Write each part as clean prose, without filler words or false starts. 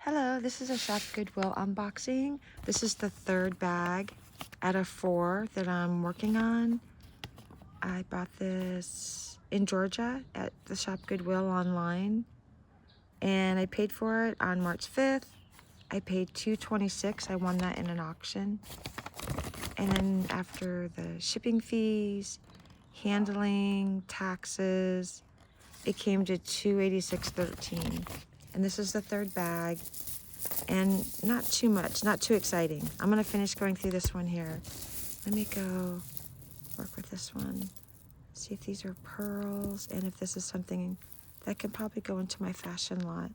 Hello, this is a Shop Goodwill unboxing. This is the third bag out of 4 that I'm working on. I bought this in Georgia at the Shop Goodwill online, and I paid for it on March 5th. I paid $226. I won that in an auction. And then after the shipping fees, handling, taxes, it came to $286.13. And this is the third bag. And not too much, not too exciting. I'm gonna finish going through this one here. Let me go work with this one. See if these are pearls and if this is something that could probably go into my fashion lot.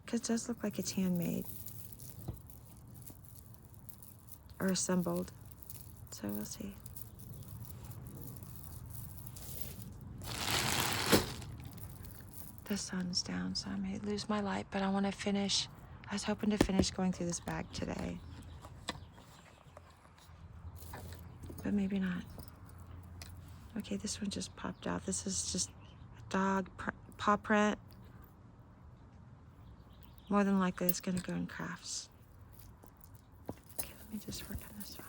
Because it does look like it's handmade or assembled. So we'll see. The sun's down, so I may lose my light, but I want to finish. I was hoping to finish going through this bag today, but maybe not. Okay, this one just popped out. This is just a dog paw print. More than likely it's gonna go in crafts. Okay, let me just work on this one.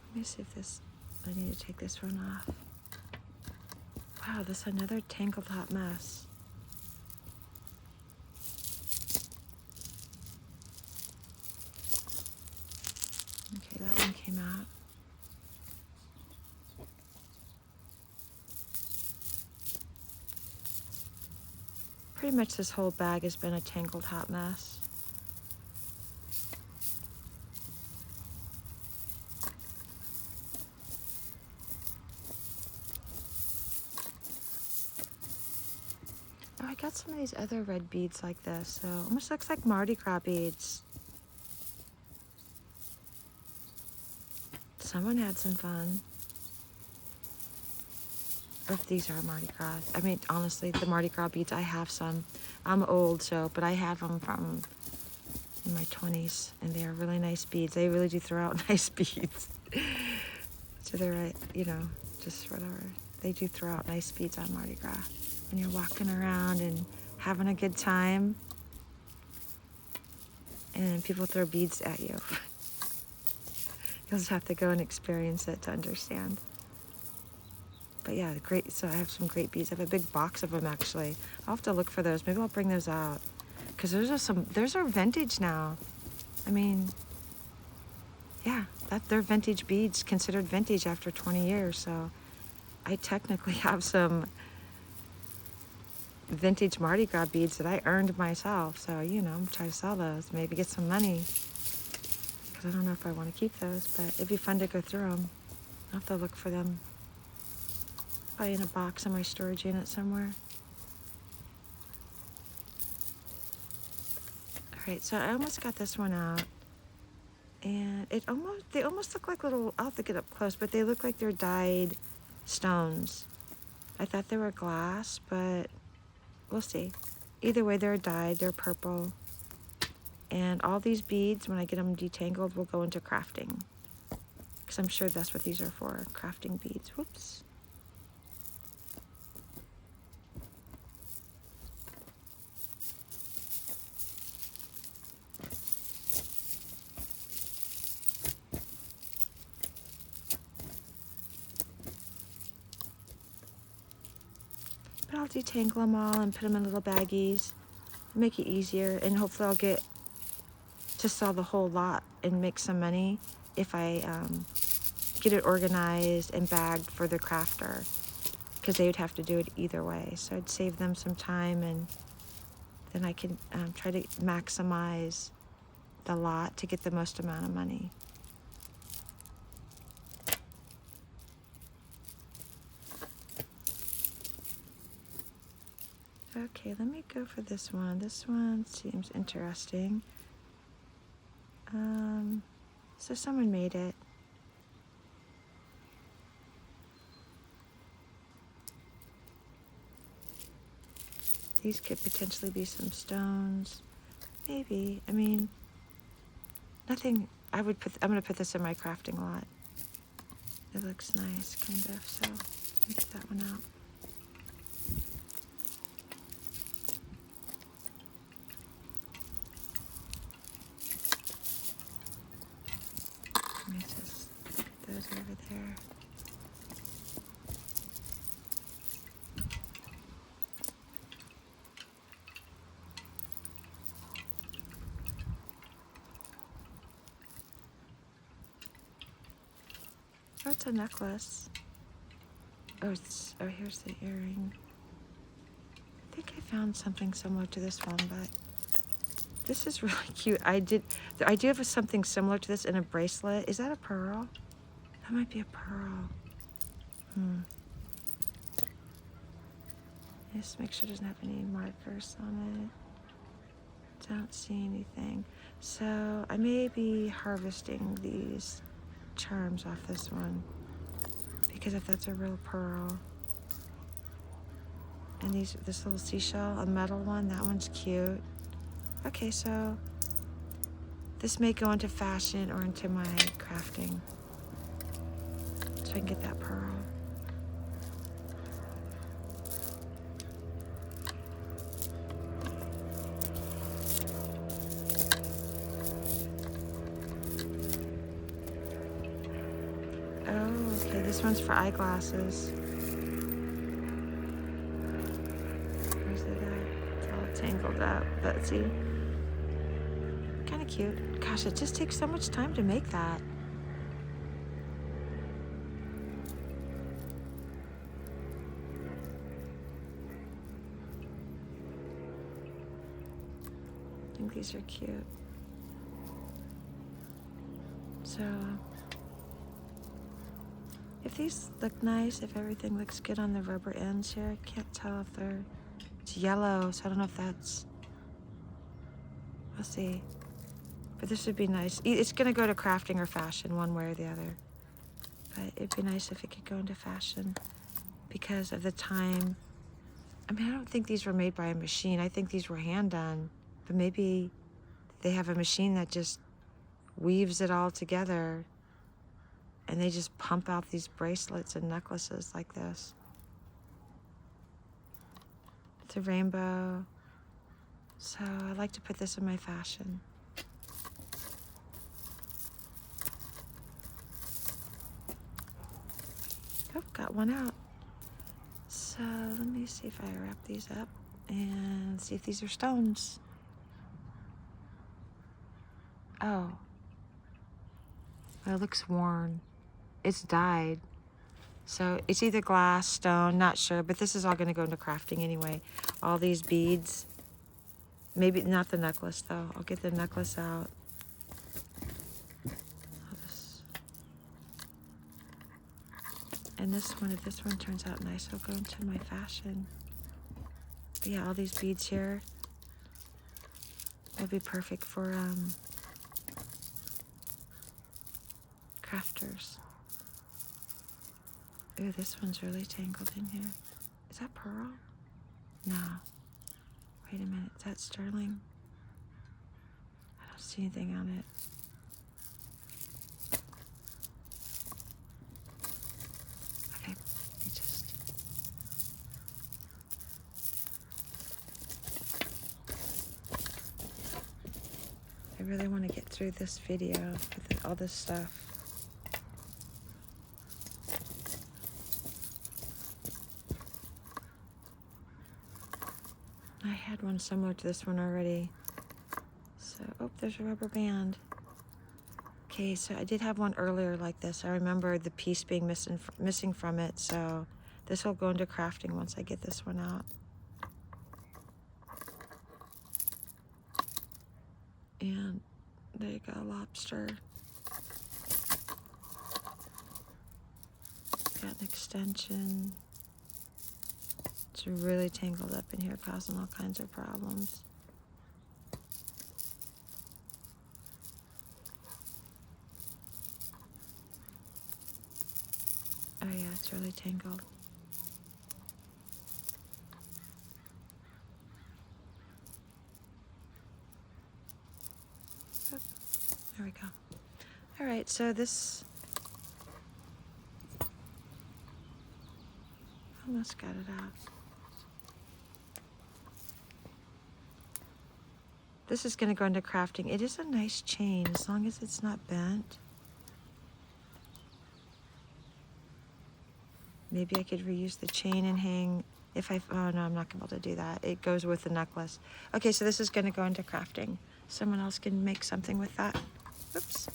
Let me see if this, I need to take this one off. Wow, this is another tangled hot mess. Okay, that one came out. Pretty much this whole bag has been a tangled hot mess. Oh, I got some of these other red beads like this, so almost looks like Mardi Gras beads. Someone had some fun. Or if these are Mardi Gras. I mean, honestly, the Mardi Gras beads, I have some. I'm old, so, but I have them from in my 20s, and they are really nice beads. They really do throw out nice beads. So they're right, you know, just whatever. They do throw out nice beads on Mardi Gras. When you're walking around and having a good time, and people throw beads at you. You'll just have to go and experience it to understand. But yeah, great. So I have some great beads. I have a big box of them, actually. I'll have to look for those. Maybe I'll bring those out. Because those are vintage now. I mean, yeah, they're vintage beads, considered vintage after 20 years. So I technically have some vintage Mardi Gras beads that I earned myself. So, you know, I'm trying to sell those, maybe get some money. Because I don't know if I want to keep those, but it'd be fun to go through them. I'll have to look for them. Probably in a box in my storage unit somewhere. All right, so I almost got this one out. And they almost look like little, I'll have to get up close, but they look like they're dyed stones. I thought they were glass, but we'll see. Either way, they're dyed, they're purple. And all these beads, when I get them detangled, will go into crafting. Because I'm sure that's what these are for, crafting beads. Whoops. But I'll detangle them all and put them in little baggies, make it easier, and hopefully I'll get to sell the whole lot and make some money if I get it organized and bagged for the crafter, because they would have to do it either way. So I'd save them some time, and then I can try to maximize the lot to get the most amount of money. Okay, let me go for this one. This one seems interesting. So someone made it. These could potentially be some stones. Maybe. I mean, nothing. I'm gonna put this in my crafting lot. It looks nice, kind of. So let me get that one out. Let me just put those over there. Oh, it's a necklace. Oh, here's the earring. I think I found something similar to this one, but this is really cute. I do have something similar to this in a bracelet. Is that a pearl? That might be a pearl. Just make sure it doesn't have any markers on it. Don't see anything. So I may be harvesting these charms off this one, because if that's a real pearl. And this little seashell, a metal one, that one's cute. Okay, so this may go into fashion or into my crafting, so I can get that pearl. Oh, okay, this one's for eyeglasses. Where's it at? It's all tangled up, but see? Kind of cute. Gosh, it just takes so much time to make that. I think these are cute. So, if these look nice, if everything looks good on the rubber ends here, I can't tell if it's yellow, so I don't know if that's, we'll see. But this would be nice. It's gonna go to crafting or fashion, one way or the other. But it'd be nice if it could go into fashion because of the time. I mean, I don't think these were made by a machine. I think these were hand done, but maybe they have a machine that just weaves it all together and they just pump out these bracelets and necklaces like this. It's a rainbow. So I like to put this in my fashion. Oh, got one out. So let me see if I wrap these up and see if these are stones. Oh. Well, it looks worn. It's dyed. So it's either glass, stone, not sure, but this is all gonna go into crafting anyway. All these beads. Maybe not the necklace though. I'll get the necklace out. And this one, if this one turns out nice, I'll go into my fashion. But yeah, all these beads here will be perfect for crafters. Ooh, this one's really tangled in here. Is that pearl? No. Wait a minute, is that sterling? I don't see anything on it. Okay, let me just... I really want to get through this video with all this stuff. I had one similar to this one already. So, oh, there's a rubber band. Okay, so I did have one earlier like this. I remember the piece being missing from it, so this will go into crafting once I get this one out. And there you go, lobster. Got an extension. It's It's really tangled up in here, causing all kinds of problems. Oh yeah, it's really tangled. Oh, there we go. All right, so this almost got it out. This is going to go into crafting. It is a nice chain as long as it's not bent. Maybe I could reuse the chain and hang if I, oh no, I'm not going to be able to do that. It goes with the necklace. Okay, so this is going to go into crafting. Someone else can make something with that. Oops.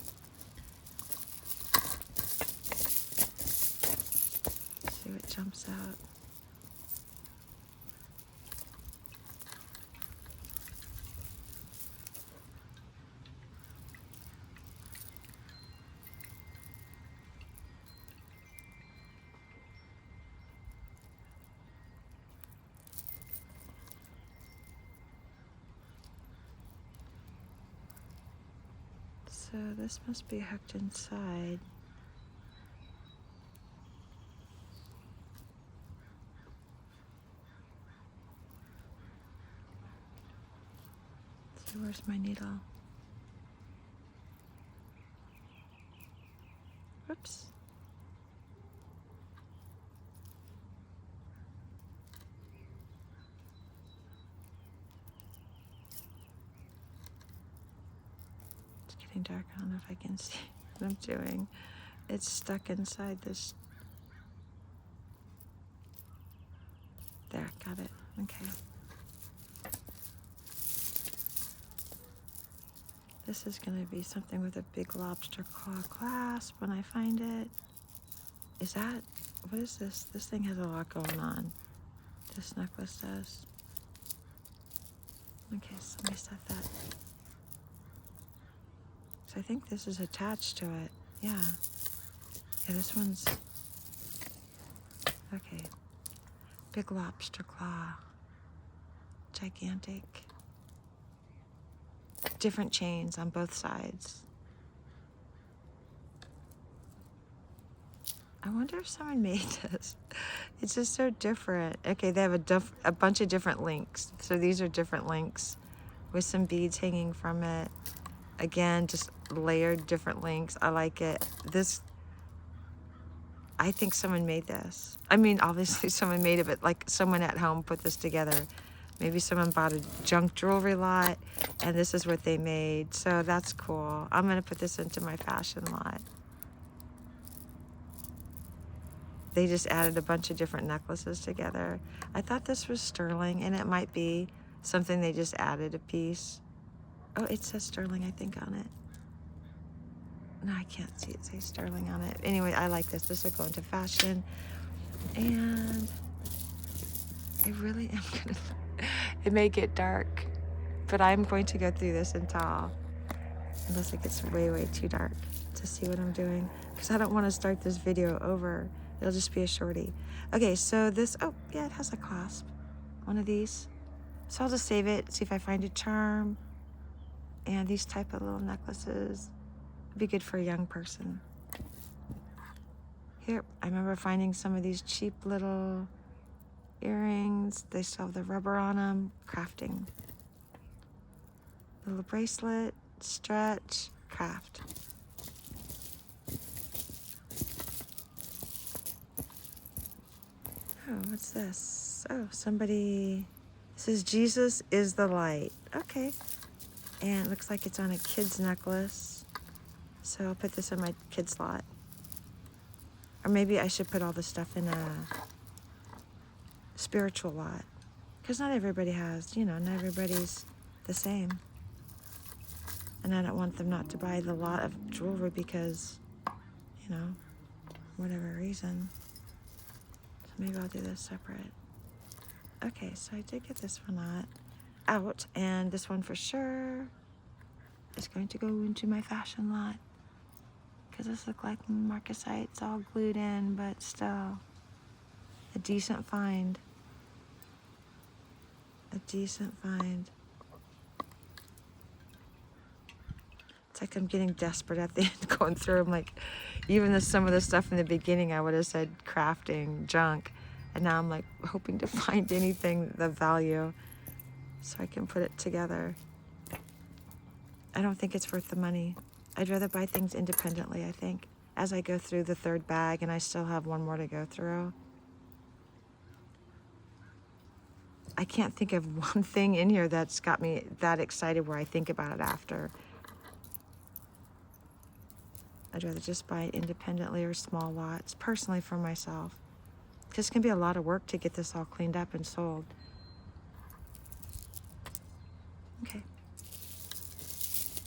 See what jumps out. So this must be hooked inside. So where's my needle? Whoops. It's getting dark. I don't know if I can see what I'm doing. It's stuck inside this. There, got it. Okay. This is going to be something with a big lobster claw clasp when I find it. Is that, what is this? This thing has a lot going on. This necklace does. Okay, so let me set that. So I think this is attached to it. Yeah. Yeah, this one's, okay. Big lobster claw. Gigantic. Different chains on both sides. I wonder if someone made this. It's just so different. Okay, they have a bunch of different links. So these are different links with some beads hanging from it. Again, just layered different links. I like it. This, I think someone made this. I mean, obviously someone made it, but like someone at home put this together. Maybe someone bought a junk jewelry lot and this is what they made. So that's cool. I'm gonna put this into my fashion lot. They just added a bunch of different necklaces together. I thought this was sterling, and it might be something they just added a piece. Oh, it says sterling, I think, on it. No, I can't see it say sterling on it. Anyway, I like this. This will go into fashion. And I really am gonna, it may get dark, but I'm going to go through this until, unless it gets way, way too dark to see what I'm doing. Because I don't want to start this video over. It'll just be a shorty. Okay, so this, oh yeah, it has a clasp. One of these. So I'll just save it, see if I find a charm. And these type of little necklaces would be good for a young person. Here, I remember finding some of these cheap little earrings. They still have the rubber on them. Crafting. Little bracelet, stretch, craft. Oh, what's this? Oh, somebody says Jesus is the light. Okay. And it looks like it's on a kid's necklace. So I'll put this in my kid's lot. Or maybe I should put all this stuff in a spiritual lot. Because not everybody has, you know, not everybody's the same. And I don't want them not to buy the lot of jewelry because, you know, whatever reason. Maybe I'll do this separate. Okay, so I did get this one out, and this one for sure is going to go into my fashion lot. Because this looks like marcasite's all glued in, but still a decent find. a decent find. It's like I'm getting desperate at the end going through. I'm like, even some of the stuff in the beginning, I would have said crafting, junk. And now I'm like hoping to find anything of value so I can put it together. I don't think it's worth the money. I'd rather buy things independently, I think, as I go through the third bag, and I still have one more to go through. I can't think of one thing in here that's got me that excited where I think about it after. I'd rather just buy it independently or small lots, personally for myself. Because it's going to be a lot of work to get this all cleaned up and sold. Okay.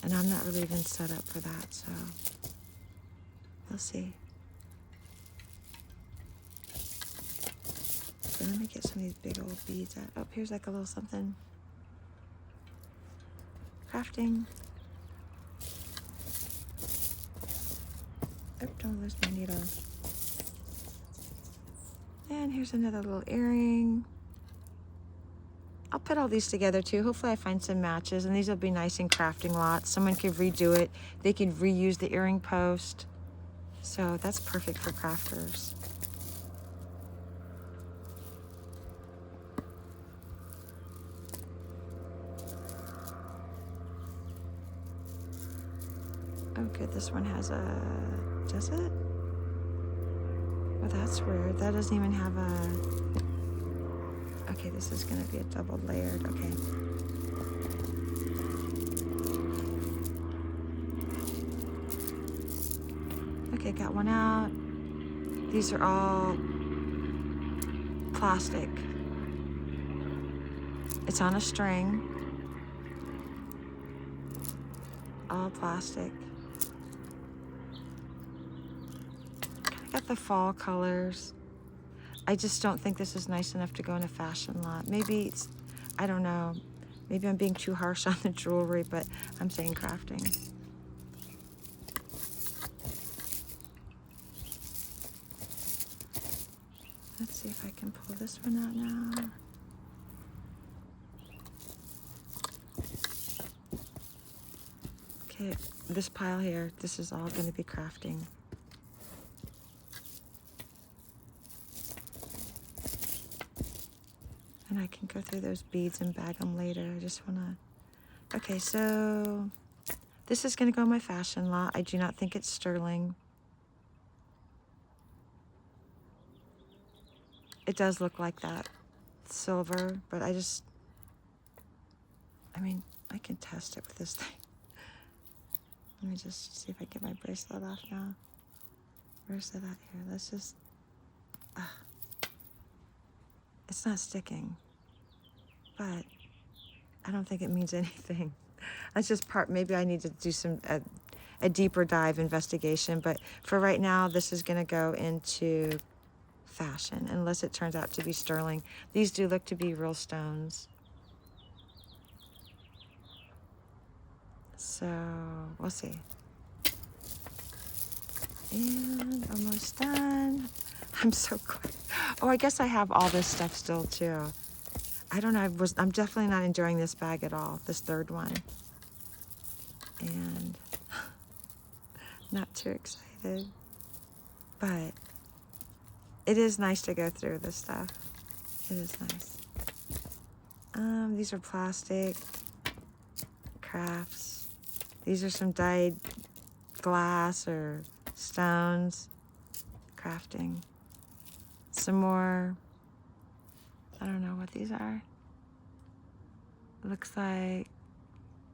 And I'm not really even set up for that, so we'll see. So let me get some of these big old beads out. Oh, here's like a little something. Crafting. Oh, don't lose my needle. And here's another little earring. I'll put all these together too. Hopefully I find some matches, and these will be nice in crafting lots. Someone could redo it. They could reuse the earring post. So that's perfect for crafters. Oh good, this one has a, does it? Well, that's weird. That doesn't even have a, okay, this is gonna be a double layered, okay. Okay, got one out. These are all plastic. It's on a string. All plastic. I got the fall colors. I just don't think this is nice enough to go in a fashion lot. Maybe it's, I don't know. Maybe I'm being too harsh on the jewelry, but I'm saying crafting. Let's see if I can pull this one out now. Okay, this pile here, this is all going to be crafting. And I can go through those beads and bag them later. I just want to... Okay, so this is going to go in my fashion lot. I do not think it's sterling. It does look like that. Silver, but I mean, I can test it with this thing. Let me just see if I get my bracelet off now. Where's it at here? Let's just... It's not sticking. But I don't think it means anything. That's just part, maybe I need to do a deeper dive investigation. But for right now, this is going to go into fashion, unless it turns out to be sterling. These do look to be real stones. So we'll see. And almost done. I'm so glad. Oh, I guess I have all this stuff still too. I don't know, I'm definitely not enjoying this bag at all, this third one. And not too excited. But it is nice to go through this stuff. It is nice. These are plastic crafts. These are some dyed glass or stones. Crafting. Some more, I don't know what these are. It looks like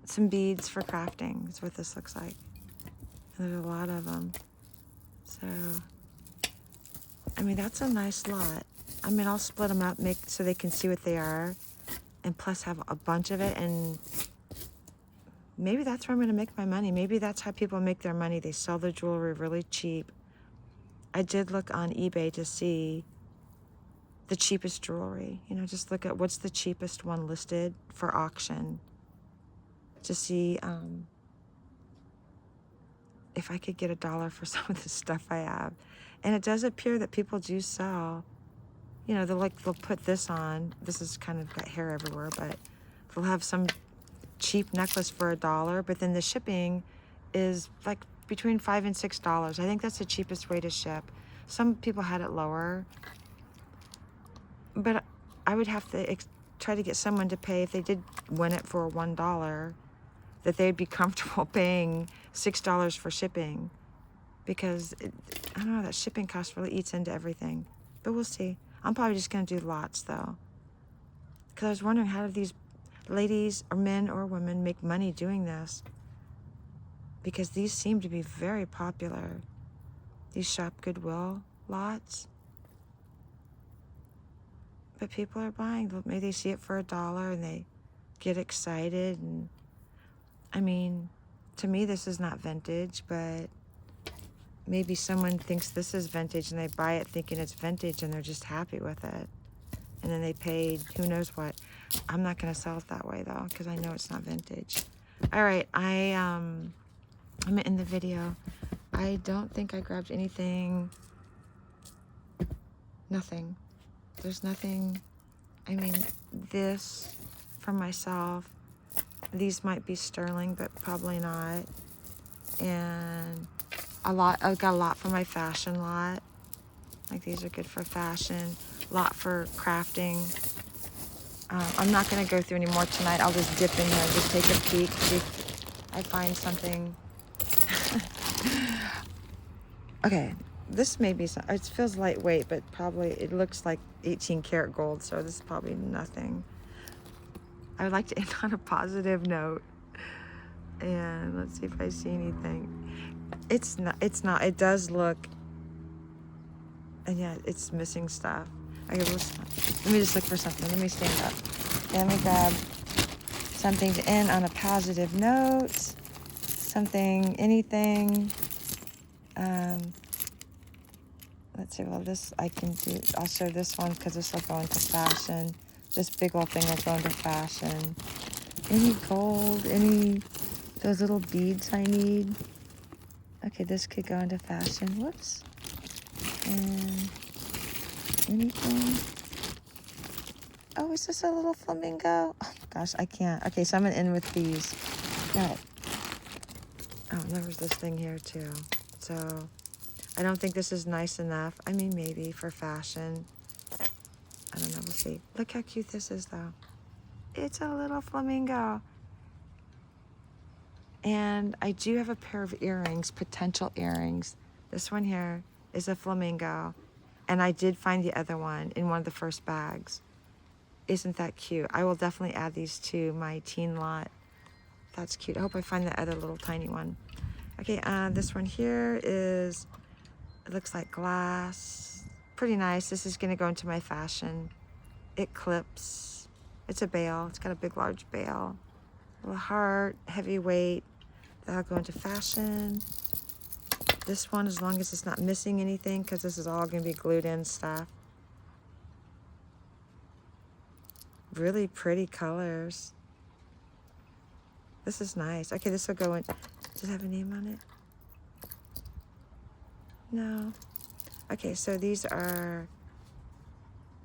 some beads for crafting is what this looks like. And there's a lot of them. So, I mean, that's a nice lot. I mean, I'll split them up, so they can see what they are, and plus have a bunch of it, and maybe that's where I'm gonna make my money. Maybe that's how people make their money. They sell their jewelry really cheap. I did look on eBay to see the cheapest jewelry. You know, just look at what's the cheapest one listed for auction to see if I could get $1 for some of the stuff I have. And it does appear that people do sell you know, they'll put this on. This is kind of got hair everywhere, but they'll have some cheap necklace for $1, but then the shipping is like between $5 and $6. I think that's the cheapest way to ship. Some people had it lower, but I would have to try to get someone to pay, if they did win it for $1, that they'd be comfortable paying $6 for shipping, because I don't know, that shipping cost really eats into everything. But we'll see. I'm probably just gonna do lots though, because I was wondering, how do these ladies or men or women make money doing this? Because these seem to be very popular. These shop Goodwill lots. But people are buying. Maybe they see it for $1 and they get excited. And I mean, to me, this is not vintage, but maybe someone thinks this is vintage and they buy it thinking it's vintage and they're just happy with it. And then they paid who knows what. I'm not going to sell it that way though, because I know it's not vintage. All right, I'm gonna end the video. I don't think I grabbed anything. Nothing. There's nothing. I mean, this for myself. These might be sterling, but probably not. And a lot. I've got a lot for my fashion lot. Like, these are good for fashion. A lot for crafting. I'm not gonna go through any more tonight. I'll just dip in here and just take a peek, see if I find something. Okay, this may be some, it feels lightweight, but probably it looks like 18 karat gold, so this is probably nothing. I would like to end on a positive note, and let's see if I see anything. It's not, it does look, and yeah, it's missing stuff. Okay, let me just look for something. Let me stand up. Let me grab something to end on a positive note. Something, anything. Let's see, well, this I can do. I'll show this one because this will go into fashion. This big old thing will go into fashion. Any gold, any those little beads I need. Okay, this could go into fashion. Whoops. And anything. Oh, is this a little flamingo? Oh gosh, I can't. Okay, so I'm gonna end with these. Got it. Oh, there was this thing here too. So I don't think this is nice enough. I mean, maybe for fashion. I don't know, we'll see. Look how cute this is though. It's a little flamingo. And I do have a pair of earrings, potential earrings. This one here is a flamingo. And I did find the other one in one of the first bags. Isn't that cute? I will definitely add these to my teen lot. That's cute. I hope I find the other little tiny one. Okay, this one here is, it looks like glass. Pretty nice. This is gonna go into my fashion. It clips. It's a bail. It's got a big, large bail. A little heart, heavyweight. That'll go into fashion. This one, as long as it's not missing anything, because this is all gonna be glued in stuff. Really pretty colors. This is nice. Okay, this will go in. Does it have a name on it? No. Okay, so these are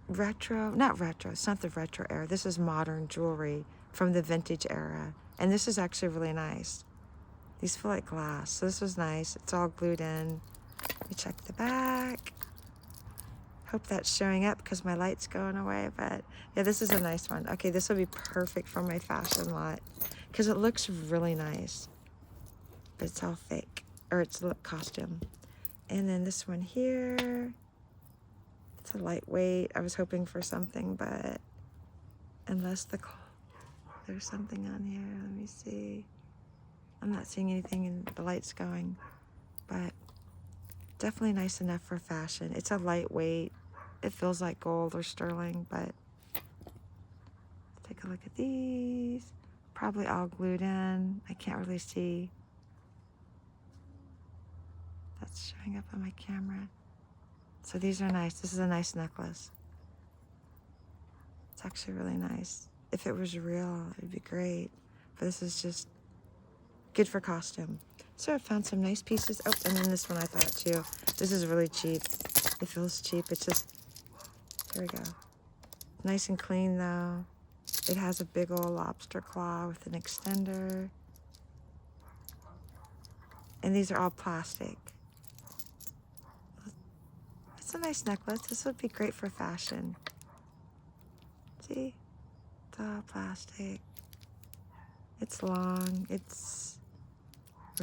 retro, not retro, it's not the retro era. This is modern jewelry from the vintage era. And this is actually really nice. These feel like glass, so this was nice. It's all glued in. Let me check the back. Hope that's showing up because my light's going away, but yeah, this is a nice one. Okay, this will be perfect for my fashion lot because it looks really nice, but it's all fake, or it's a costume. And then this one here, it's a lightweight. I was hoping for something, but unless there's something on here, let me see. I'm not seeing anything and the light's going, but definitely nice enough for fashion. It's a lightweight. It feels like gold or sterling, but take a look at these. Probably all glued in. I can't really see. That's showing up on my camera. So these are nice. This is a nice necklace. It's actually really nice. If it was real, it'd be great. But this is just good for costume. So I found some nice pieces. Oh, and then this one I thought too. This is really cheap. It feels cheap. It's just There we go. Nice and clean though. It has a big old lobster claw with an extender. And these are all plastic. It's a nice necklace. This would be great for fashion. See? It's all plastic. It's long. It's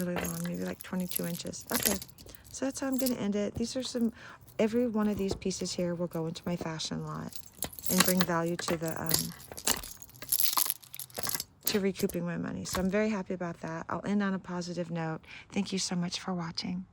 really long, maybe like 22 inches. Okay, so that's how I'm gonna end it. These are some, every one of these pieces here will go into my fashion lot and bring value to the, to recouping my money. So I'm very happy about that. I'll end on a positive note. Thank you so much for watching.